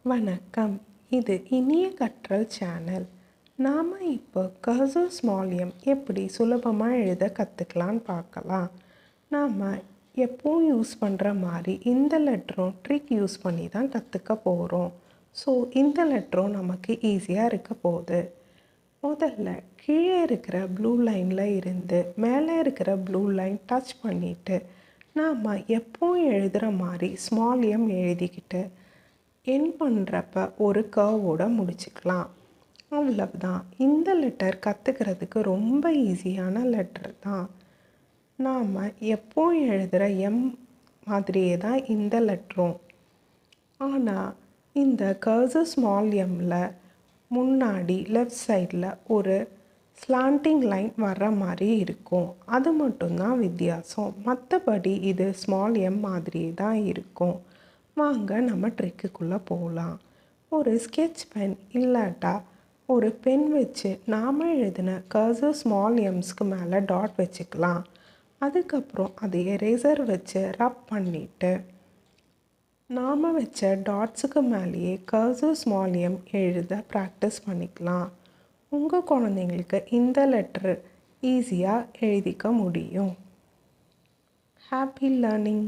வணக்கம். இது இனிய கற்றல் சேனல். நாம் இப்போ கர்சர் ஸ்மால் எம் எப்படி சுலபமாக எழுத கற்றுக்கலான்னு பார்க்கலாம். நாம் எப்பவும் யூஸ் பண்ணுற மாதிரி இந்த லெட்டரும் ட்ரிக் யூஸ் பண்ணி தான் கற்றுக்க போகிறோம். ஸோ இந்த லெட்டரும் நமக்கு ஈஸியாக இருக்க போகுது. முதல்ல கீழே இருக்கிற ப்ளூ லைனில் இருந்து மேலே இருக்கிற ப்ளூ லைன் டச் பண்ணிவிட்டு நாம் எப்பவும் எழுதுகிற மாதிரி ஸ்மால் எம் எழுதிக்கிட்டு என் பண்ணுறப்ப ஒரு கர்வோட முடிச்சுக்கலாம். அவ்வளவுதான். இந்த லெட்டர் கற்றுக்கிறதுக்கு ரொம்ப ஈஸியான லெட்டர் தான். நாம் எப்போவும் எழுதுகிற எம் மாதிரியே தான் இந்த லெட்டரும். ஆனால் இந்த கர்சர் ஸ்மால் எம்மில் முன்னாடி லெஃப்ட் சைடில் ஒரு ஸ்லாண்டிங் லைன் வர்ற மாதிரி இருக்கும். அது மட்டும்தான் வித்தியாசம். மற்றபடி இது ஸ்மால் எம் மாதிரியே தான் இருக்கும். வாங்க நம்ம ட்ரிக்குக்குள்ளே போகலாம். ஒரு ஸ்கெட்ச் பென் இல்லாட்டா ஒரு பென் வச்சு நாம் எழுதின கர்சர் ஸ்மால் எம்ஸ்க்கு மேலே டாட் வச்சுக்கலாம். அதுக்கப்புறம் அது எரேசர் வச்சு ரப் பண்ணிவிட்டு நாம் வச்ச டாட்ஸுக்கு மேலேயே கர்சர் ஸ்மால் எம் எழுத ப்ராக்டிஸ் பண்ணிக்கலாம். உங்கள் குழந்தைங்களுக்கு இந்த லெட்டர் ஈஸியாக எழுதிக்க முடியும். Happy learning.